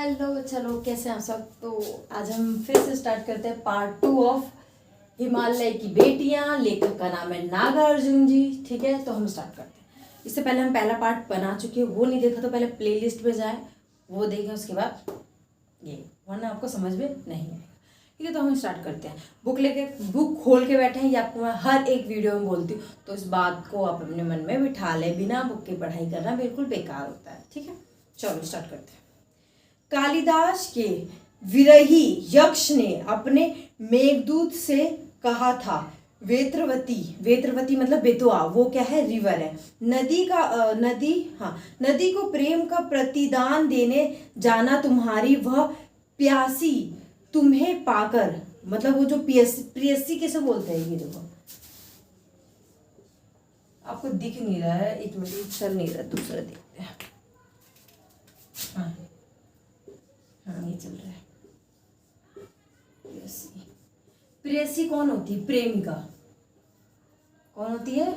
Hello, चलो कैसे हैं आप सब। तो आज हम फिर से स्टार्ट करते हैं पार्ट 2 ऑफ हिमालय की बेटियां। लेखक का नाम है नागार्जुन जी। ठीक है, तो हम स्टार्ट करते हैं। इससे पहले हम पहला पार्ट बना चुके हैं, वो नहीं देखा तो पहले प्लेलिस्ट में जाए, वो देखें, उसके बाद ये, वरना आपको समझ में नहीं आएगा। ठीक है, तो हम स्टार्ट करते हैं। बुक खोल के बैठे हैं, ये आपको मैं हर एक वीडियो में बोलती हूँ, तो इस बात को आप अपने मन में बिठा लें। बिना बुक की पढ़ाई करना बिल्कुल बेकार होता है। ठीक है, चलो स्टार्ट करते हैं। कालिदास के विरही यक्ष ने अपने मेघदूत से कहा था, वेत्रवती मतलब बेतवा, वो क्या है, रिवर है, नदी को प्रेम का प्रतिदान देने जाना तुम्हारी वह प्यासी तुम्हें पाकर। मतलब वो जो प्रियसी कैसे बोलते हैं, ये देखो आपको दिख नहीं रहा है, एक मिनट चल नहीं रहा, दूसरा देखते हैं। हाँ हाँ, ये चल रहा है। प्रेयसी कौन होती है? प्रेमिका। कौन होती है?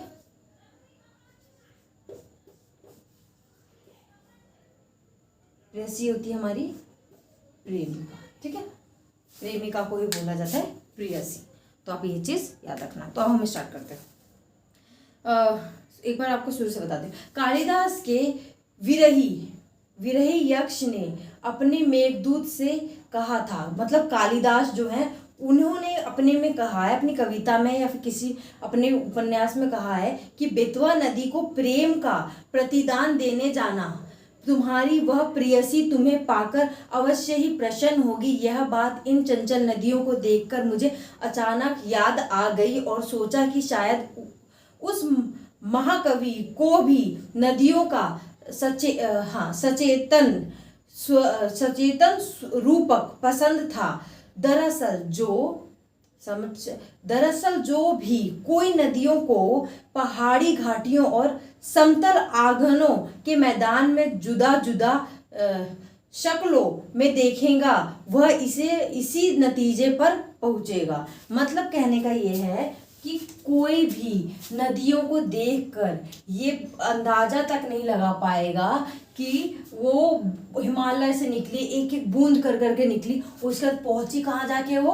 प्रेयसी होती है हमारी प्रेमिका। ठीक है, प्रेमिका को ही बोला जाता है प्रेयसी। तो आप ये चीज याद रखना। तो अब हम स्टार्ट करते हैं। एक बार आपको शुरू से बता दें। कालिदास के विरही यक्ष ने अपने मेघदूत से कहा था, मतलब कालिदास जो है उन्होंने अपने में कहा है, अपनी कविता में या फिर किसी अपने उपन्यास में कहा है कि बेतवा नदी को प्रेम का प्रतिदान देने जाना, तुम्हारी वह प्रेयसी तुम्हें पाकर अवश्य ही प्रसन्न होगी। यह बात इन चंचल नदियों को देखकर मुझे अचानक याद आ गई और सोचा कि शायद उस महाकवि को भी नदियों का सचेतन रूपक पसंद था। दरअसल जो भी कोई नदियों को पहाड़ी घाटियों और समतल आंगनों के मैदान में जुदा जुदा शक्लों में देखेगा, वह इसी नतीजे पर पहुंचेगा। मतलब कहने का यह है कि कोई भी नदियों को देखकर ये अंदाजा तक नहीं लगा पाएगा कि वो हिमालय से निकली, एक एक बूंद कर करके निकली, उसके बाद पहुंची कहाँ जाके, वो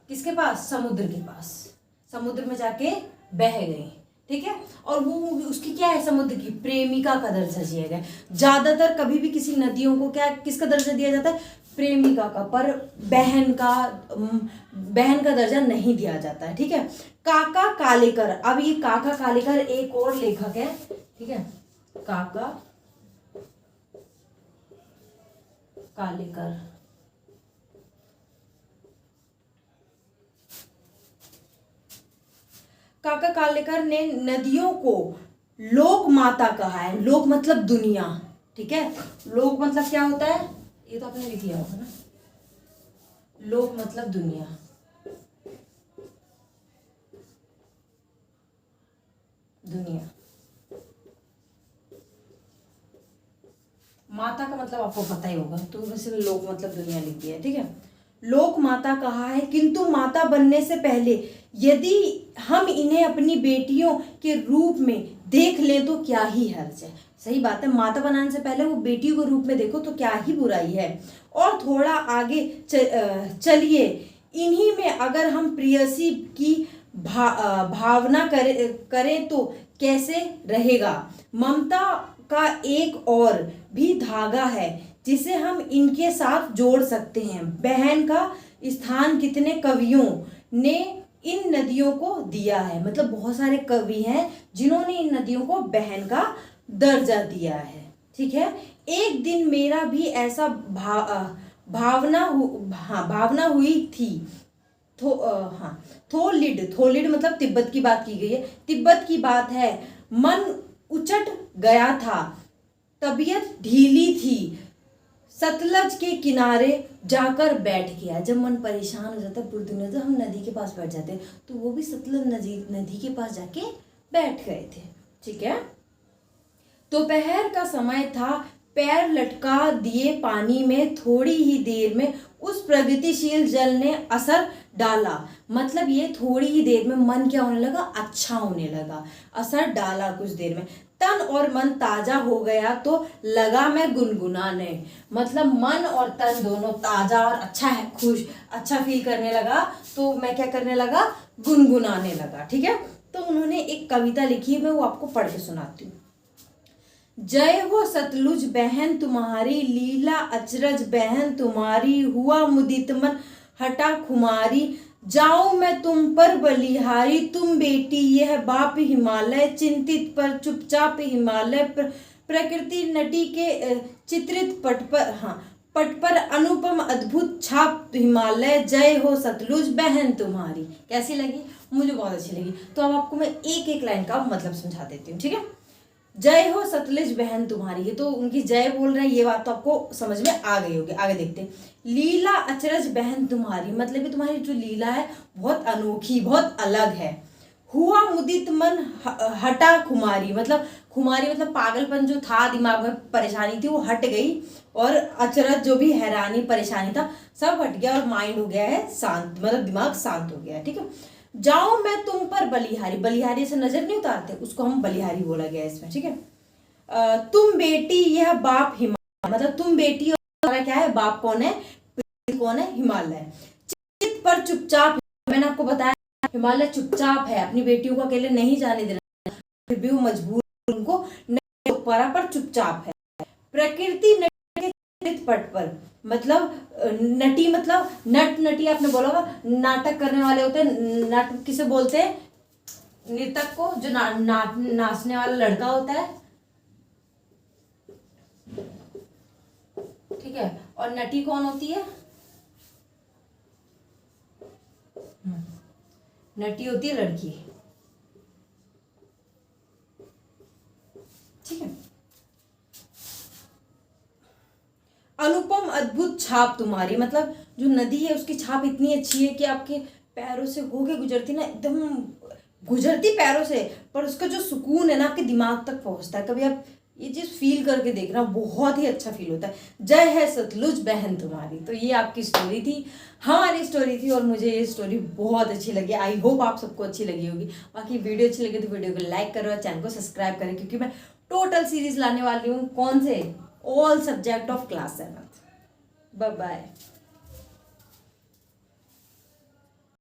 किसके पास? समुद्र के पास। समुद्र में जाके बह गई। ठीक है, और वो उसकी क्या है, समुद्र की प्रेमिका का दर्जा दिया गया। ज्यादातर कभी भी किसी नदियों को क्या, किसका दर्जा दिया जाता है? प्रेमिका का, पर बहन का दर्जा नहीं दिया जाता है। ठीक है, काका कालेकर। अब ये काका कालेकर एक और लेखक है। ठीक है, काका कालेकर। काका कालेकर ने नदियों को लोक माता कहा है। लोक मतलब दुनिया। ठीक है, लोक मतलब क्या होता है, ये तो आपने लिख लिया होगा ना। लोक मतलब दुनिया। माता का मतलब आपको पता ही होगा, तो वैसे लोक मतलब दुनिया लिख दिया है। ठीक है, लोक माता कहा है, किंतु माता बनने से पहले यदि हम इन्हें अपनी बेटियों के रूप में देख लें तो क्या ही हर्ज है। सही बात है, माता बनाने से पहले वो बेटी को रूप में देखो तो क्या ही बुराई है। और थोड़ा आगे चलिए, इन्हीं में अगर हम प्रेयसी की भावना करें तो कैसे रहेगा। ममता का एक और भी धागा है जिसे हम इनके साथ जोड़ सकते हैं। बहन का स्थान कितने कवियों ने इन नदियों को दिया है। मतलब बहुत सारे कवि हैं जिन्होंने इन नदियों को बहन का दर्जा दिया है। ठीक है, एक दिन मेरा भी ऐसा भावना हुई थी। थोलिड मतलब तिब्बत की बात की गई है। तिब्बत की बात है। मन उचट गया था, तबीयत ढीली थी, सतलज के किनारे जाकर बैठ गया। जब मन परेशान हो जाता है, पूरी दुनिया, जब हम नदी के पास बैठ जाते हैं, तो वो भी सतलज नदी के पास जाके बैठ गए थे। ठीक है, दोपहर का समय था, पैर लटका दिए पानी में, थोड़ी ही देर में उस प्रगतिशील जल ने असर डाला। मतलब ये थोड़ी ही देर में मन क्या होने लगा, अच्छा होने लगा, असर डाला कुछ देर में। तन और मन ताजा हो गया तो लगा मैं गुनगुनाने। मतलब मन और तन दोनों ताजा और अच्छा है, खुश, अच्छा फील करने लगा, तो मैं क्या करने लगा, गुनगुनाने लगा। ठीक है, तो उन्होंने एक कविता लिखी है, मैं वो आपको पढ़ के सुनाती हूँ। जय हो सतलुज बहन तुम्हारी, लीला अचरज बहन तुम्हारी, हुआ मुदित मन हटा खुमारी, जाऊं मैं तुम पर बलिहारी, तुम बेटी यह बाप हिमालय, चिंतित पर चुपचाप हिमालय, प्रकृति नटी के चित्रित पट पर, हाँ, पट पर अनुपम अद्भुत छाप हिमालय, जय हो सतलुज बहन तुम्हारी। कैसी लगी? मुझे बहुत अच्छी लगी। तो अब आपको मैं एक एक लाइन का मतलब समझा देती हूँ। ठीक है, जय हो सतलुज बहन तुम्हारी, ये तो उनकी जय बोल रहे हैं, ये बात तो आपको समझ में आ गई होगी। आगे देखते हैं। लीला अचरज बहन तुम्हारी, मतलब कि तुम्हारी जो लीला है बहुत अनोखी, बहुत अलग है। हुआ मुदित मन हटा खुमारी, मतलब खुमारी मतलब पागलपन जो था, दिमाग में परेशानी थी वो हट गई, और अचरज जो भी हैरानी परेशानी था सब हट गया, और माइंड हो गया है शांत, मतलब दिमाग शांत हो गया है। ठीक है, जाओ मैं तुम पर बलिहारी, बलिहारी से नजर नहीं उतारते, उसको हम बलिहारी बोला गया है इसमें। ठीक है, तुम बेटी यह बाप हिमालय, मतलब तुम बेटी और तुम्हारा क्या है, बाप कौन है, कौन है, हिमालय। चित पर चुपचाप, मैंने आपको बताया हिमालय चुपचाप है, अपनी बेटियों को अकेले नहीं जाने दे रहा, फिर भी वो मजबूर, उनको नहीं रोक पा रहा, पर चुपचाप है। प्रकृति नट पट पर, मतलब नटी, मतलब नट नटी आपने बोला होगा, नाटक करने वाले होते हैं, नट किसे बोलते हैं, नृतक को, जो नाचने वाला लड़का होता है। ठीक है, और नटी कौन होती है, नटी होती है लड़की। ठीक है, अनुपम अद्भुत छाप तुम्हारी, मतलब जो नदी है उसकी छाप इतनी अच्छी है कि आपके पैरों से होके गुजरती ना, एकदम गुजरती पैरों से, पर उसका जो सुकून है ना आपके दिमाग तक पहुंचता है। कभी आप ये चीज फील करके देखना, बहुत ही अच्छा फील होता है। जय है सतलुज बहन तुम्हारी। तो ये आपकी स्टोरी थी, हमारी स्टोरी थी, और मुझे ये स्टोरी बहुत अच्छी लगी। आई होप आप सबको अच्छी लगी होगी। बाकी वीडियो अच्छी लगी तो वीडियो को लाइक करो और चैनल को सब्सक्राइब करें, क्योंकि मैं टोटल सीरीज लाने वाली हूँ। कौन से? All subject of class 7। Bye bye.